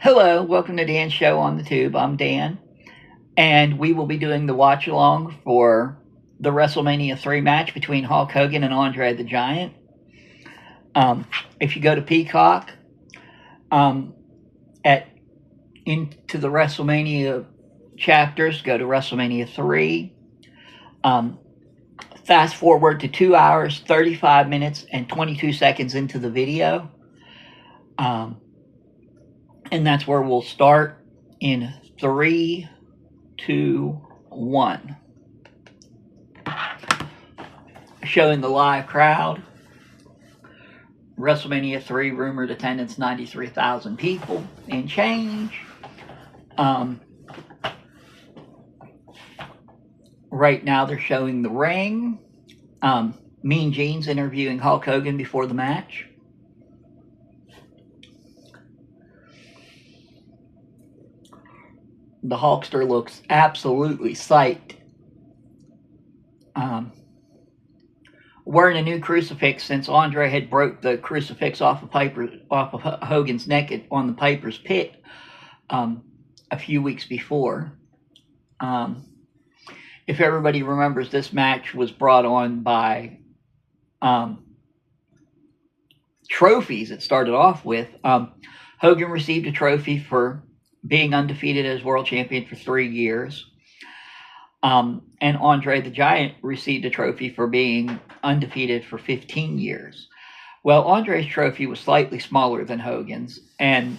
Hello, welcome to Dan's show on the tube. I'm Dan, and we will be doing the watch along for the WrestleMania 3 match between Hulk Hogan and Andre the Giant. If you go to Peacock, at into the WrestleMania chapters, go to WrestleMania 3. Fast forward to 2 hours, 35 minutes, and 22 seconds into the video. And that's where we'll start in 3, 2, 1. Showing the live crowd. WrestleMania 3 rumored attendance 93,000 people and change. Right now they're showing the ring. Mean Gene's interviewing Hulk Hogan before the match. The Hulkster looks absolutely psyched. Wearing a new crucifix since Andre had broke the crucifix off of Hogan's neck on the Piper's Pit a few weeks before. If everybody remembers, this match was brought on by trophies. It started off with Hogan received a trophy for being undefeated as world champion for 3 years. And Andre the Giant received a trophy for being undefeated for 15 years. Well, Andre's trophy was slightly smaller than Hogan's, and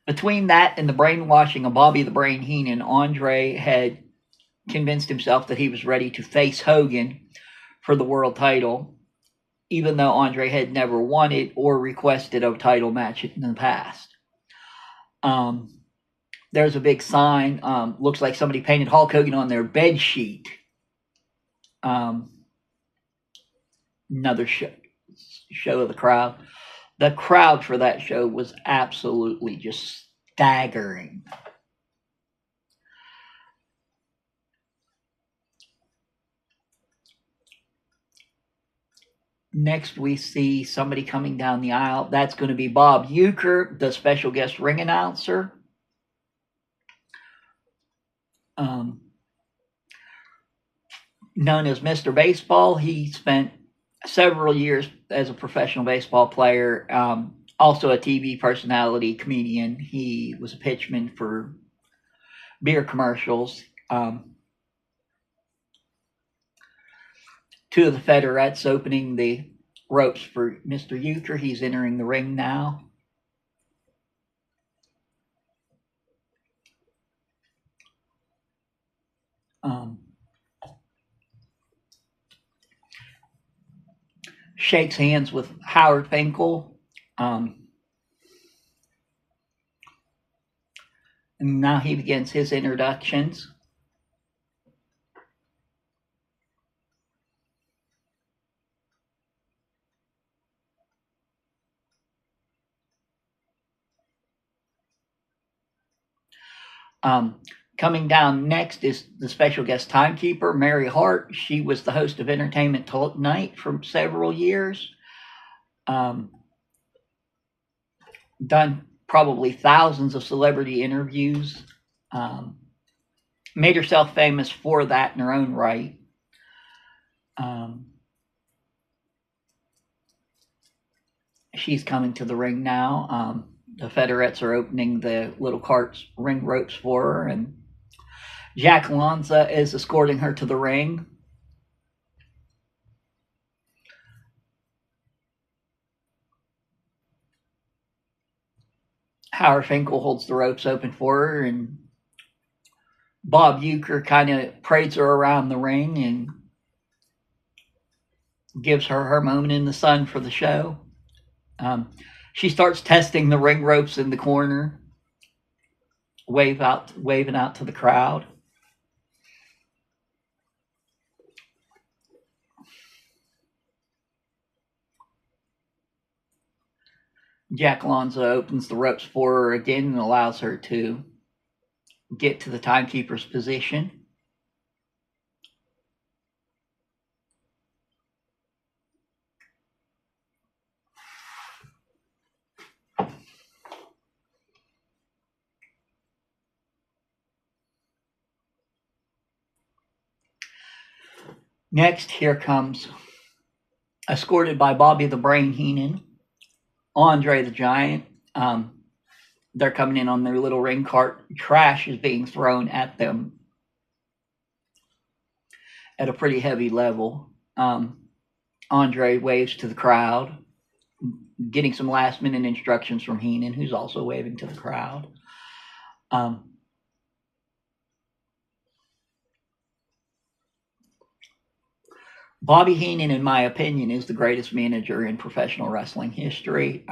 between that and the brainwashing of Bobby the Brain Heenan, Andre had convinced himself that he was ready to face Hogan for the world title, even though Andre had never won it or requested a title match in the past. There's a big sign. Looks like somebody painted Hulk Hogan on their bed sheet. Another show of the crowd. The crowd for that show was absolutely just staggering. Next, we see somebody coming down the aisle. That's going to be Bob Uecker, the special guest ring announcer. Known as Mr. Baseball, he spent several years as a professional baseball player, also a TV personality, comedian. He was a pitchman for beer commercials. Two of the Federettes opening the ropes for Mr. Uecker. He's entering the ring now. Shakes hands with Howard Finkel. And now he begins his introductions. Coming down next is the special guest timekeeper, Mary Hart. She was the host of Entertainment Tonight for several years. Done probably thousands of celebrity interviews. Made herself famous for that in her own right. She's coming to the ring now. The Federettes are opening the little ring ropes for her, and Jack Lanza is escorting her to the ring. Howard Finkel holds the ropes open for her, and Bob Uecker kind of parades her around the ring and gives her moment in the sun for the show. She starts testing the ring ropes in the corner, waving out to the crowd. Jack Lanza opens the ropes for her again and allows her to get to the timekeeper's position. Next, here comes, escorted by Bobby the Brain Heenan, Andre the Giant. They're coming in on their little ring cart. Trash is being thrown at them at a pretty heavy level. Andre waves to the crowd, getting some last minute instructions from Heenan, who's also waving to the crowd. Bobby Heenan, in my opinion, is the greatest manager in professional wrestling history.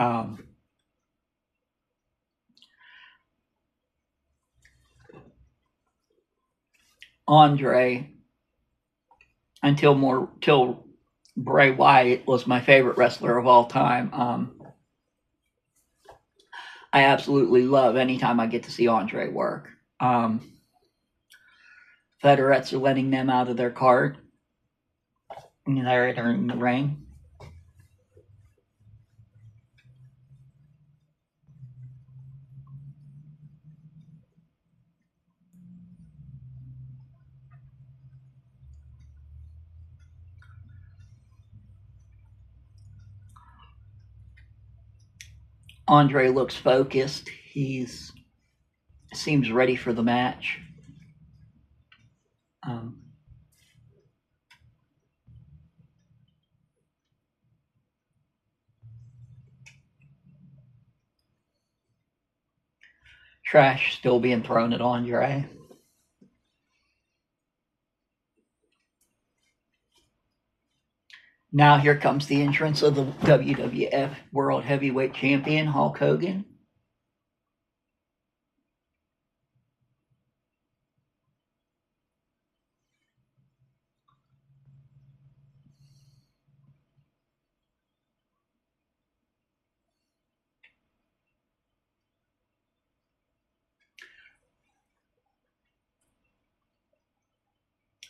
Andre, till Bray Wyatt, was my favorite wrestler of all time. I absolutely love anytime I get to see Andre work. Federettes are letting them out of their cart. And they're entering the ring. Andre looks focused. He's seems ready for the match. Trash still being thrown at Andre. Now here comes the entrance of the WWF World Heavyweight Champion, Hulk Hogan.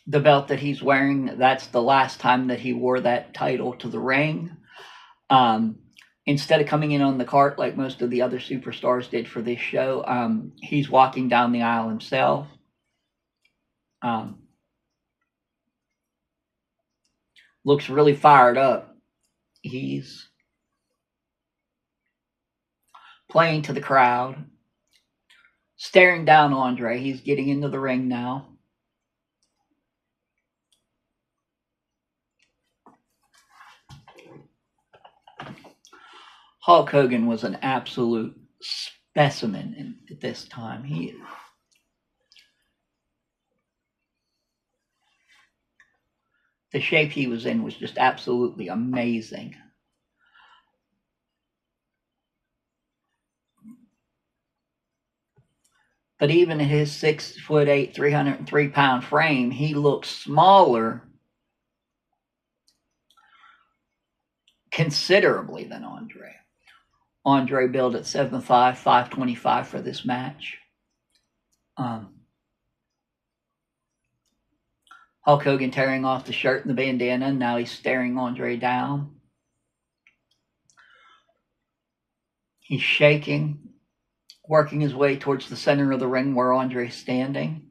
The belt that he's wearing, that's the last time that he wore that title to the ring. Instead of coming in on the cart like most of the other superstars did for this show, he's walking down the aisle himself. Looks really fired up. He's playing to the crowd, staring down Andre. He's getting into the ring now. Hulk Hogan was an absolute specimen at this time. The shape he was in was just absolutely amazing. But even at his 6'8", 303-pound frame, he looks smaller considerably than Andre. Andre billed at 7'5", 525 for this match. Hulk Hogan tearing off the shirt and the bandana, and now he's staring Andre down. He's shaking, working his way towards the center of the ring where Andre's standing.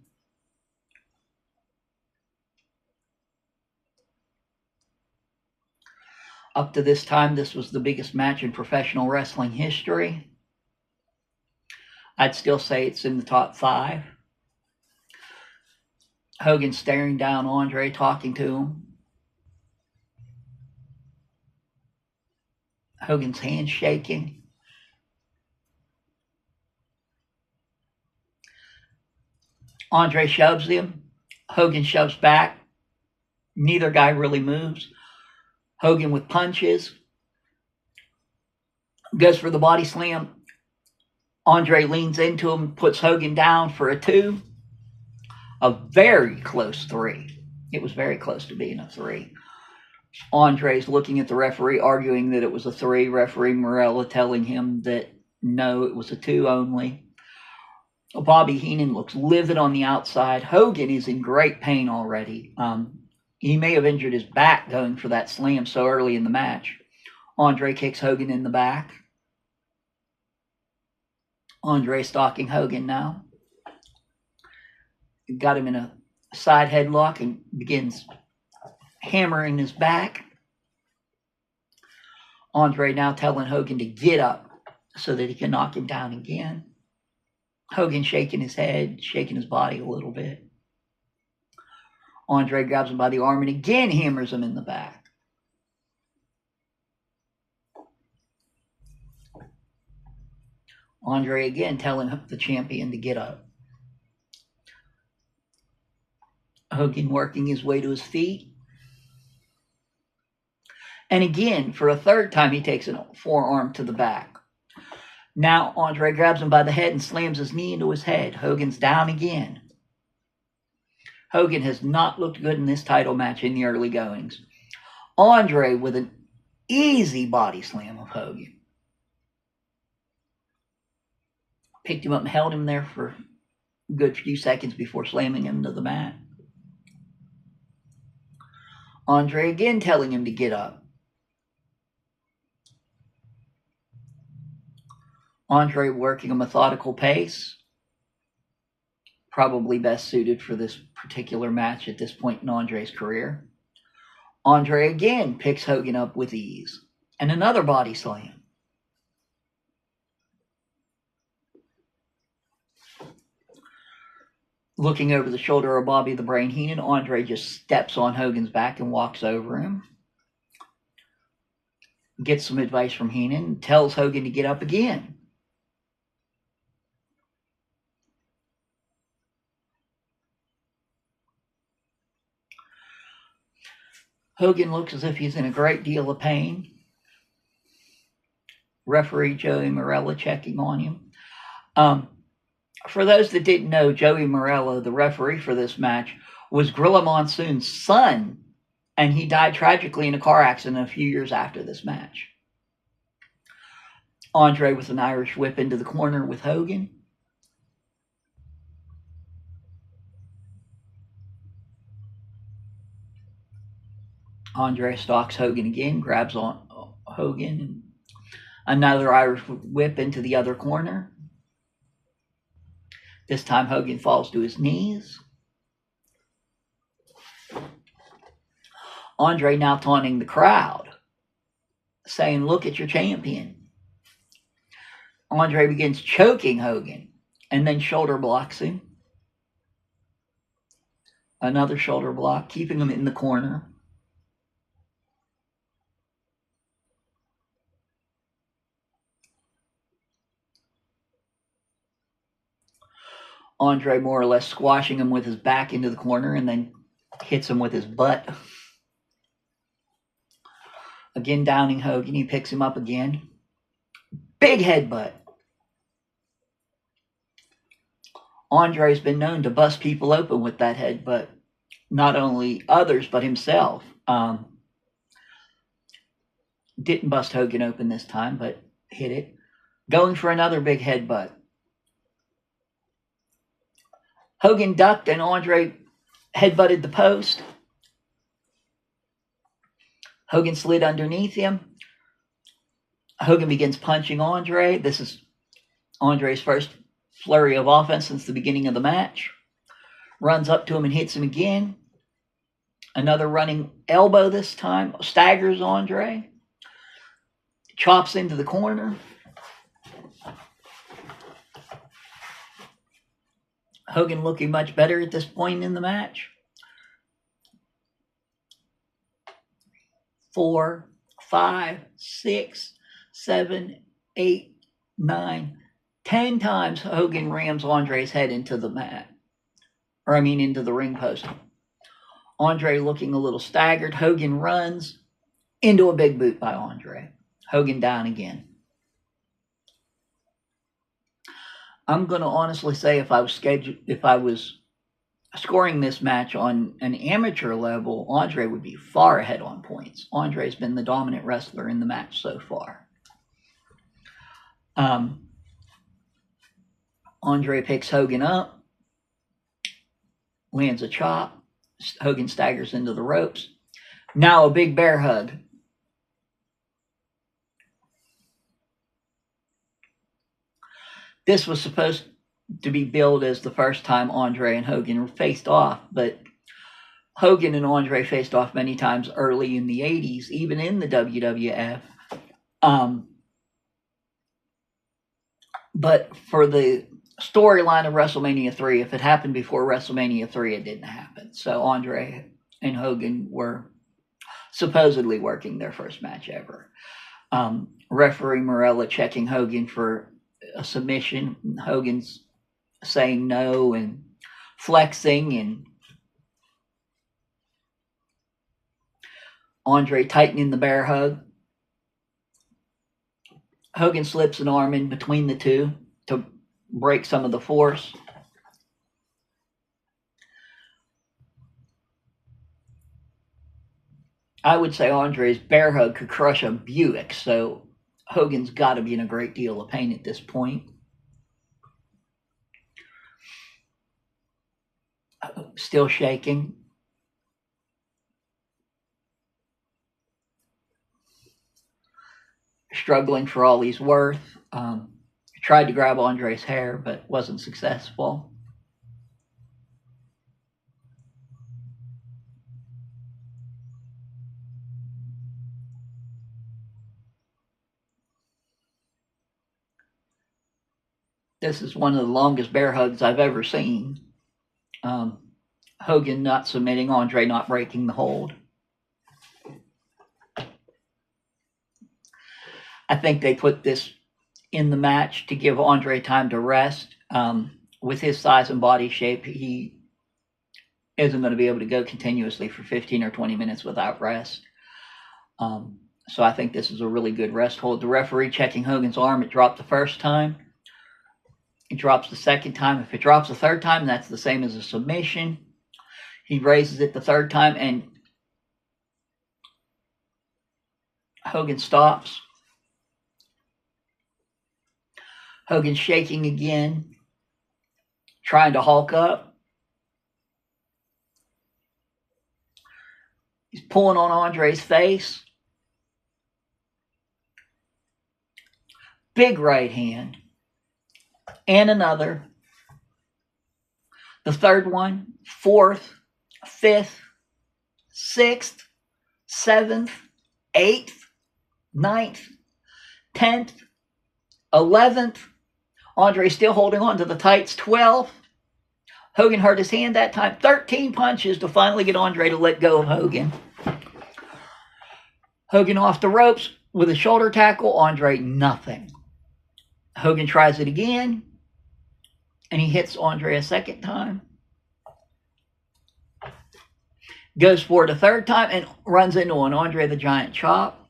Up to this time, this was the biggest match in professional wrestling history. I'd still say it's in the top 5. Hogan staring down Andre, talking to him. Hogan's hand shaking. Andre shoves him. Hogan shoves back. Neither guy really moves. Hogan with punches. Goes for the body slam. Andre leans into him, puts Hogan down for a 2. A very close 3. It was very close to being a 3. Andre's looking at the referee, arguing that it was a 3. Referee Morella telling him that no, it was a 2 only. Bobby Heenan looks livid on the outside. Hogan is in great pain already. He may have injured his back going for that slam so early in the match. Andre kicks Hogan in the back. Andre stalking Hogan now. Got him in a side headlock and begins hammering his back. Andre now telling Hogan to get up so that he can knock him down again. Hogan shaking his head, shaking his body a little bit. Andre grabs him by the arm and again hammers him in the back. Andre again telling the champion to get up. Hogan working his way to his feet. And again, for a third time, he takes a forearm to the back. Now Andre grabs him by the head and slams his knee into his head. Hogan's down again. Hogan has not looked good in this title match in the early goings. Andre with an easy body slam of Hogan. Picked him up and held him there for a good few seconds before slamming him to the mat. Andre again telling him to get up. Andre working a methodical pace. Probably best suited for this particular match at this point in Andre's career. Andre again picks Hogan up with ease. And another body slam. Looking over the shoulder of Bobby the Brain Heenan, Andre just steps on Hogan's back and walks over him. Gets some advice from Heenan, tells Hogan to get up again. Hogan looks as if he's in a great deal of pain. Referee Joey Morella checking on him. For those that didn't know, Joey Morella, the referee for this match, was Gorilla Monsoon's son, and he died tragically in a car accident a few years after this match. Andre with an Irish whip into the corner with Hogan. Andre stalks Hogan again, grabs on Hogan. Another Irish whip into the other corner. This time Hogan falls to his knees. Andre now taunting the crowd, saying, "Look at your champion." Andre begins choking Hogan and then shoulder blocks him. Another shoulder block, keeping him in the corner. Andre more or less squashing him with his back into the corner and then hits him with his butt. Again downing Hogan, he picks him up again. Big headbutt. Andre's been known to bust people open with that headbutt. Not only others, but himself. Didn't bust Hogan open this time, but hit it. Going for another big headbutt. Hogan ducked and Andre headbutted the post. Hogan slid underneath him. Hogan begins punching Andre. This is Andre's first flurry of offense since the beginning of the match. Runs up to him and hits him again. Another running elbow this time. Staggers Andre. Chops into the corner. Hogan looking much better at this point in the match. 4, 5, 6, 7, 8, 9, 10 times Hogan rams Andre's head into the mat. Into the ring post. Andre looking a little staggered. Hogan runs into a big boot by Andre. Hogan down again. I'm going to honestly say if I was scoring this match on an amateur level, Andre would be far ahead on points. Andre's been the dominant wrestler in the match so far. Andre picks Hogan up, lands a chop. Hogan staggers into the ropes. Now a big bear hug. This was supposed to be billed as the first time Andre and Hogan faced off, but Hogan and Andre faced off many times early in the 80s, even in the WWF. But for the storyline of WrestleMania 3, if it happened before WrestleMania 3, it didn't happen. So Andre and Hogan were supposedly working their first match ever. Referee Morella checking Hogan for a submission. Hogan's saying no and flexing, and Andre tightening the bear hug. Hogan slips an arm in between the two to break some of the force. I would say Andre's bear hug could crush a Buick, so Hogan's got to be in a great deal of pain at this point. Still shaking. Struggling for all he's worth. Tried to grab Andre's hair, but wasn't successful. This is one of the longest bear hugs I've ever seen. Hogan not submitting, Andre not breaking the hold. I think they put this in the match to give Andre time to rest. With his size and body shape, he isn't going to be able to go continuously for 15 or 20 minutes without rest. So I think this is a really good rest hold. The referee checking Hogan's arm. It dropped the first time. It drops the second time. If it drops the third time, that's the same as a submission. He raises it the third time, and Hogan stops. Hogan's shaking again, trying to hulk up. He's pulling on Andre's face. Big right hand. And another. The third one, fourth, fifth, sixth, seventh, eighth, ninth, 10th, 11th. Andre still holding on to the tights. 12. Hogan hurt his hand that time. 13 punches to finally get Andre to let go of Hogan. Hogan off the ropes with a shoulder tackle. Andre, nothing. Hogan tries it again, and he hits Andre a second time. Goes for it a third time and runs into an Andre the Giant chop.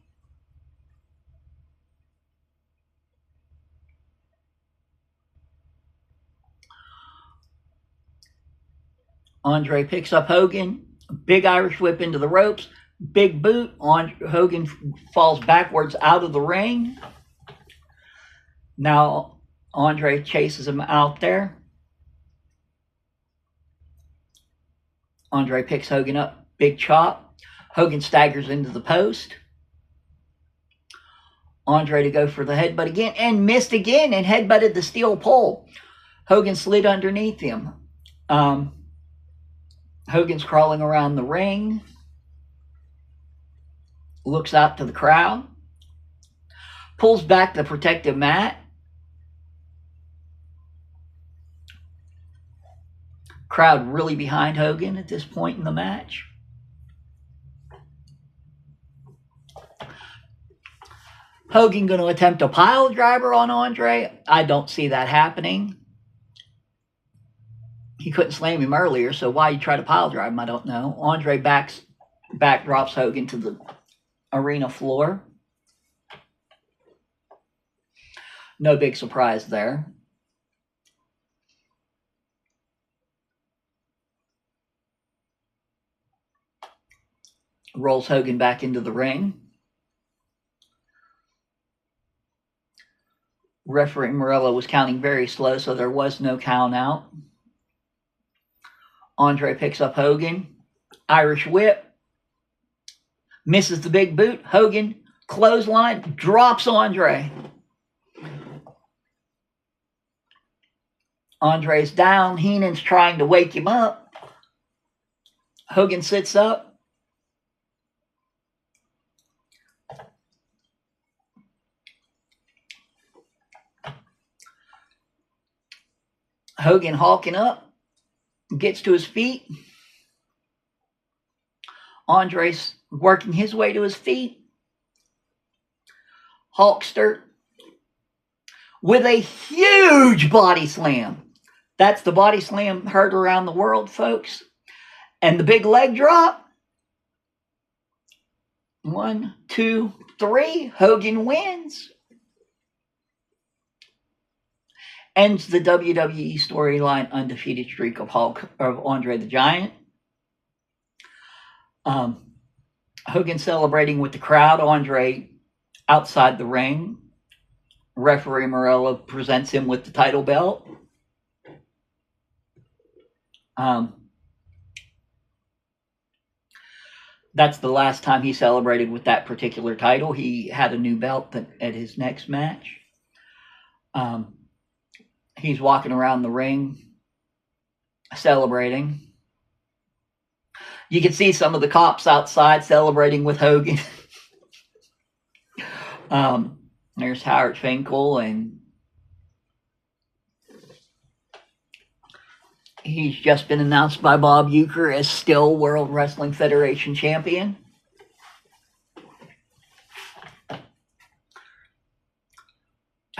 Andre picks up Hogan. Big Irish whip into the ropes. Big boot. Hogan falls backwards out of the ring. Now Andre chases him out there. Andre picks Hogan up. Big chop. Hogan staggers into the post. Andre to go for the headbutt again and missed again and headbutted the steel pole. Hogan slid underneath him. Hogan's crawling around the ring. Looks out to the crowd. Pulls back the protective mat. Crowd really behind Hogan at this point in the match. Hogan going to attempt a pile driver on Andre. I don't see that happening. He couldn't slam him earlier, so why you try to pile drive him, I don't know. Andre backdrops Hogan to the arena floor. No big surprise there. Rolls Hogan back into the ring. Referee Morello was counting very slow, so there was no count out. Andre picks up Hogan. Irish whip. Misses the big boot. Hogan, clothesline, drops Andre. Andre's down. Heenan's trying to wake him up. Hogan sits up. Hogan hawking up, gets to his feet. Andre's working his way to his feet. Hulkster with a huge body slam. That's the body slam heard around the world, folks. And the big leg drop. 1, 2, 3. Hogan wins. Ends the WWE storyline undefeated streak of Andre the Giant. Hogan celebrating with the crowd. Andre outside the ring. Referee Morello presents him with the title belt. That's the last time he celebrated with that particular title. He had a new belt at his next match. He's walking around the ring celebrating. You can see some of the cops outside celebrating with Hogan. There's Howard Finkel, and he's just been announced by Bob Uecker as still World Wrestling Federation champion.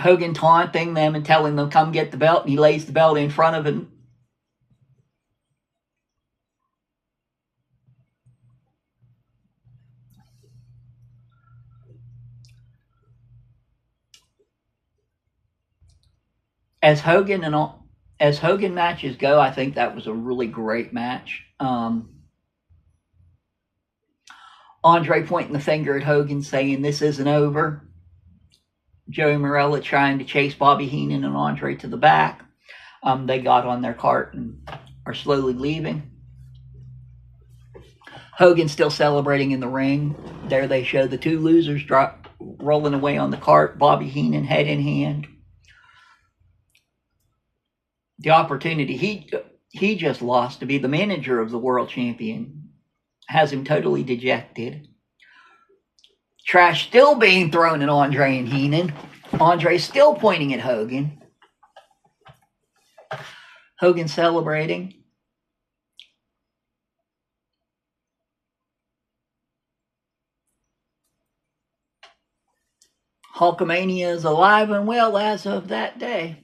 Hogan taunting them and telling them, come get the belt, and he lays the belt in front of him. As Hogan matches go, I think that was a really great match. Andre pointing the finger at Hogan saying, this isn't over. Joey Morella trying to chase Bobby Heenan and Andre to the back. They got on their cart and are slowly leaving. Hogan still celebrating in the ring. There they show the two losers rolling away on the cart. Bobby Heenan head in hand. The opportunity he just lost to be the manager of the world champion has him totally dejected. Trash still being thrown at Andre and Heenan. Andre still pointing at Hogan. Hogan celebrating. Hulkamania is alive and well as of that day.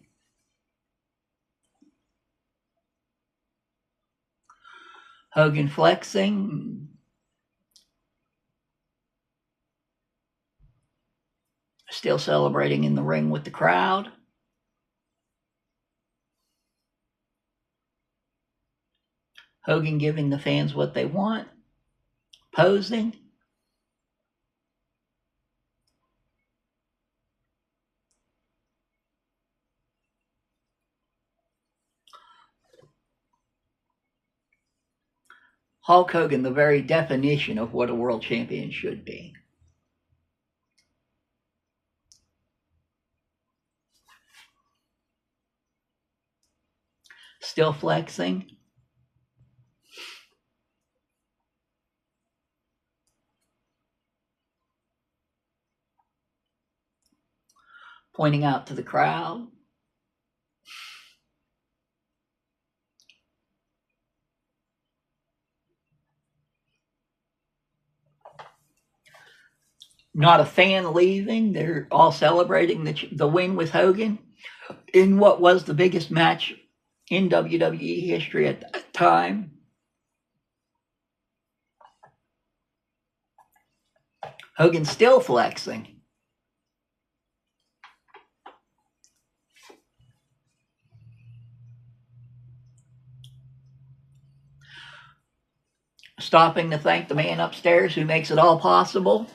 Hogan flexing. Still celebrating in the ring with the crowd. Hogan giving the fans what they want. Posing. Hulk Hogan, the very definition of what a world champion should be. Still flexing. Pointing out to the crowd. Not a fan leaving. They're all celebrating the win with Hogan in what was the biggest match in WWE history at that time. Hogan still flexing. Stopping to thank the man upstairs who makes it all possible.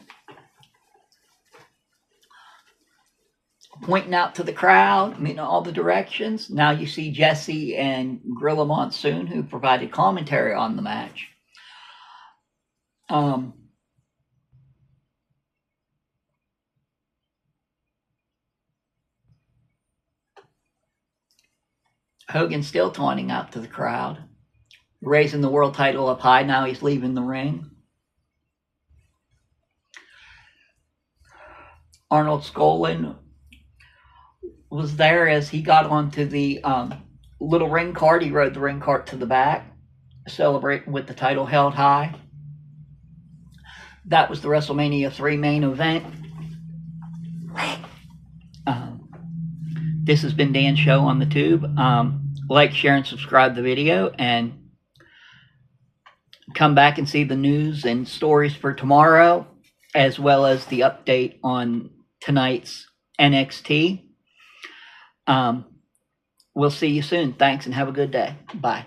Pointing out to the crowd in all the directions. Now you see Jesse and Gorilla Monsoon, who provided commentary on the match. Hogan still taunting out to the crowd. raising the world title up high. Now he's leaving the ring. Arnold Skaaland was there as he got onto the little ring cart. He rode the ring cart to the back, celebrating with the title held high. That was the WrestleMania 3 main event. This has been Dan's show on the tube. Like, share, and subscribe the video, and come back and see the news and stories for tomorrow, as well as the update on tonight's NXT. We'll see you soon. Thanks, and have a good day. Bye.